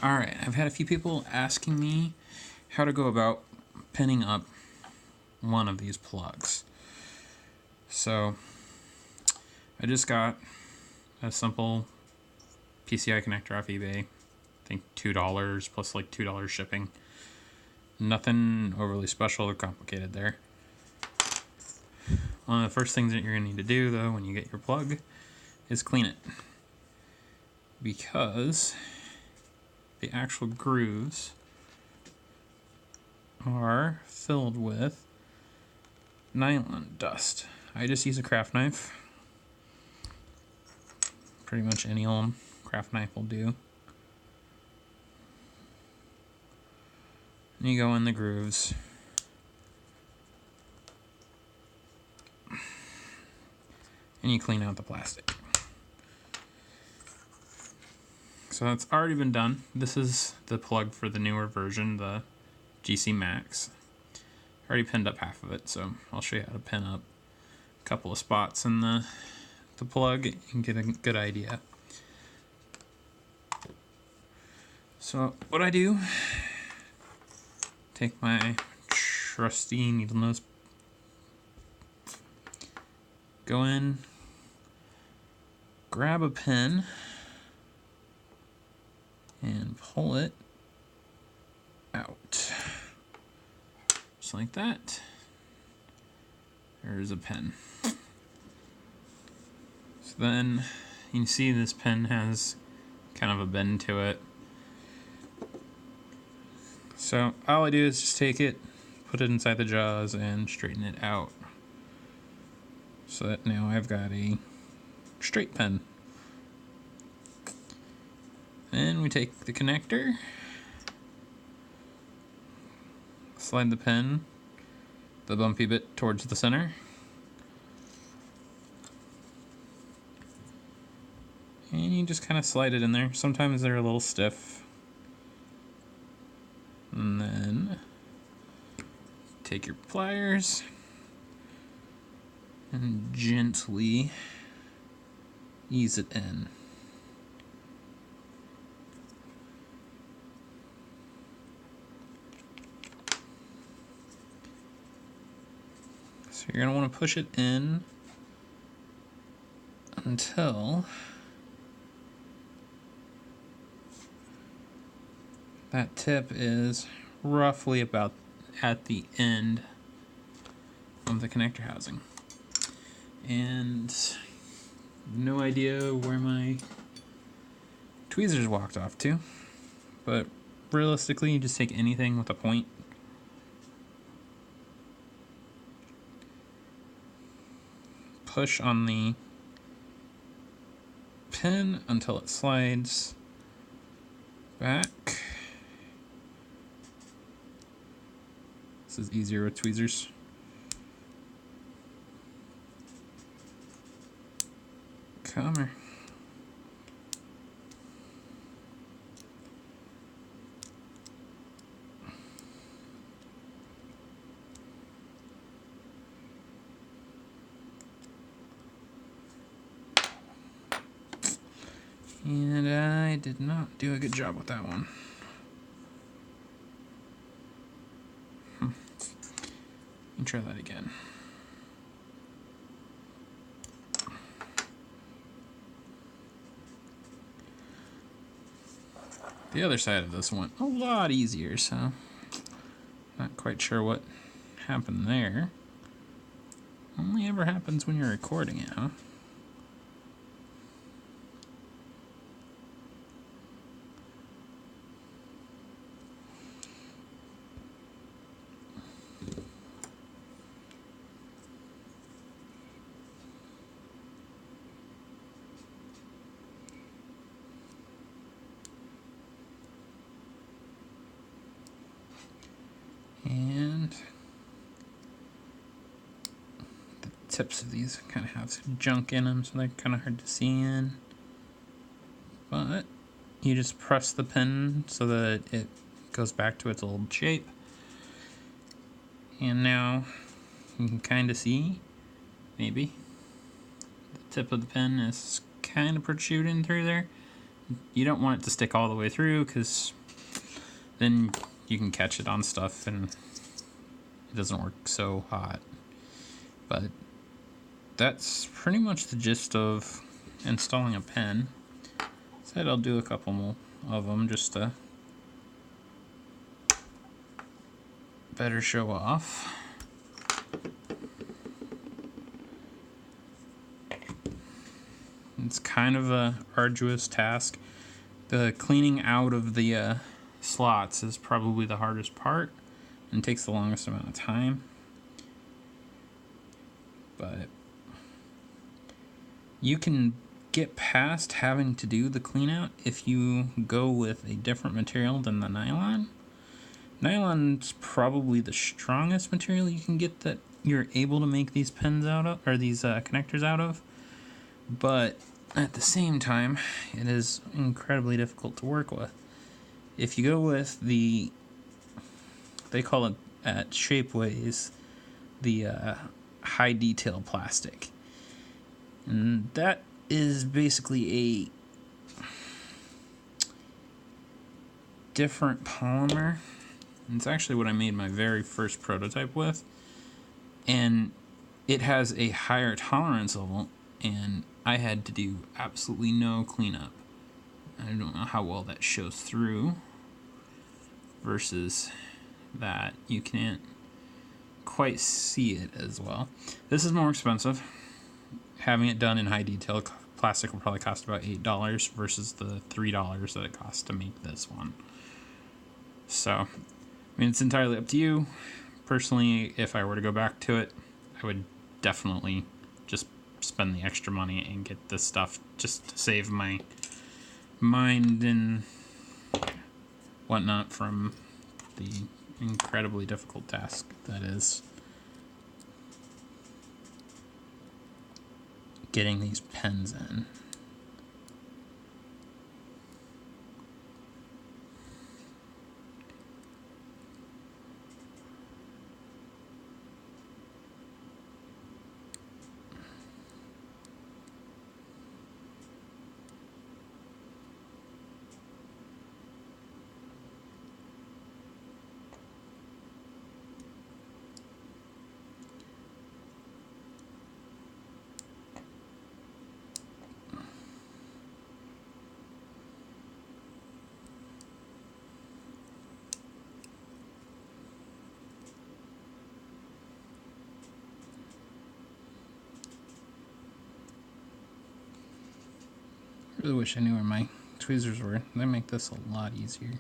Alright, I've had a few people asking me how to go about pinning up one of these plugs. So, I just got a simple PCI connector off eBay. I think $2 plus like $2 shipping. Nothing overly special or complicated there. One of the first things that you're going to need to do, though, when you get your plug is clean it. Because the actual grooves are filled with nylon dust. I just use a craft knife. Pretty much any old craft knife will do. And you go in the grooves. And you clean out the plastic. So that's already been done. This is the plug for the newer version, the GC Max. I already pinned up half of it, so I'll show you how to pin up a couple of spots in the plug and get a good idea. So what I do, take my trusty needle nose, go in, grab a pin, and pull it out. Just like that. There's a pin. So then you can see this pin has kind of a bend to it. So all I do is just take it, put it inside the jaws, and straighten it out. So that now I've got a straight pin. Then we take the connector, slide the pin, the bumpy bit, towards the center. And you just kind of slide it in there. Sometimes they're a little stiff. And then take your pliers and gently ease it in. So you're going to want to push it in until that tip is roughly about at the end of the connector housing. And no idea where my tweezers walked off to, but realistically you just take anything with a point. Push on the pin until it slides back. This is easier with tweezers. Come here. And I did not do a good job with that one. Let me try that again. The other side of this went a lot easier, so not quite sure what happened there. Only ever happens when you're recording it, huh? And the tips of these kind of have some junk in them, so they're kind of hard to see in. But you just press the pin so that it goes back to its old shape. And now you can kind of see, maybe, the tip of the pin is kind of protruding through there. you don't want it to stick all the way through, because then you can catch it on stuff and it doesn't work so hot. But that's pretty much the gist of installing a pen. Said I'll do a couple more of them just to better show off. It's kind of a arduous task. The cleaning out of the slots is probably the hardest part and takes the longest amount of time. But you can get past having to do the clean out if you go with a different material than the nylon. Nylon's probably the strongest material you can get that you're able to make these pens out of, or these connectors out of. But at the same time, it is incredibly difficult to work with. If you go with the, they call it at Shapeways, the high detail plastic. And that is basically a different polymer. It's actually what I made my very first prototype with. And it has a higher tolerance level, and I had to do absolutely no cleanup. I don't know how well that shows through versus that. You can't quite see it as well. This is more expensive. Having it done in high detail plastic will probably cost about $8 versus the $3 that it costs to make this one. So, I mean, it's entirely up to you. Personally, if I were to go back to it, I would definitely just spend the extra money and get this stuff just to save my mind and whatnot from the incredibly difficult task that is getting these pens in. I really wish I knew where my tweezers were. They make this a lot easier.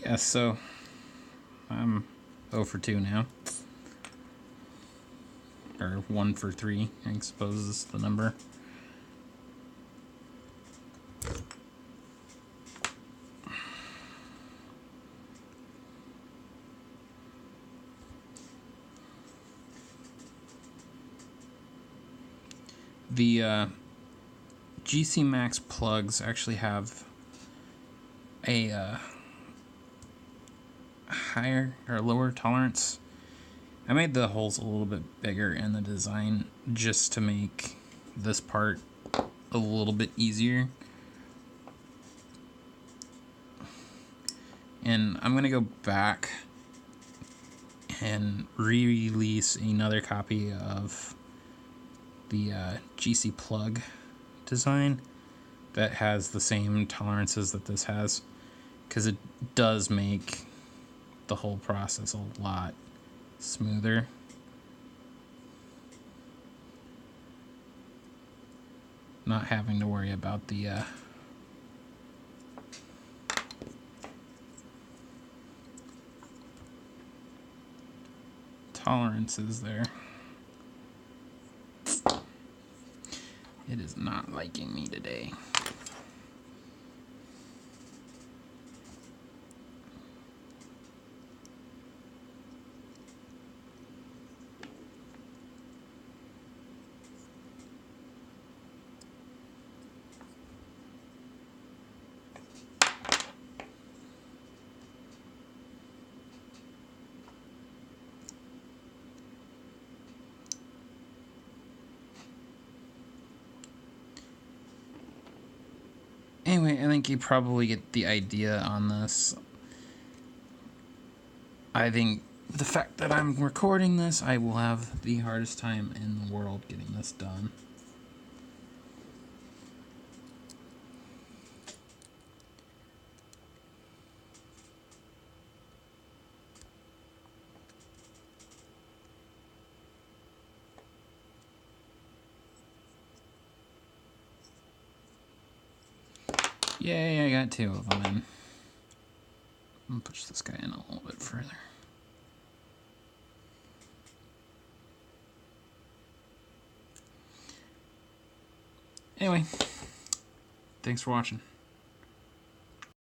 Yeah, so I'm 0 for 2 now. Or 1 for 3, I suppose is the number. The GC Max plugs actually have a higher or lower tolerance. I made the holes a little bit bigger in the design just to make this part a little bit easier. And I'm gonna go back and re-release another copy of the GCPlug design that has the same tolerances that this has, because it does make the whole process a lot smoother. not having to worry about the tolerances there. It is not liking me today. Anyway, I think you probably get the idea on this. I think the fact that I'm recording this, I will have the hardest time in the world getting this done. Yay, I got 2 of them in. I'm gonna push this guy in a little bit further. Anyway, thanks for watching.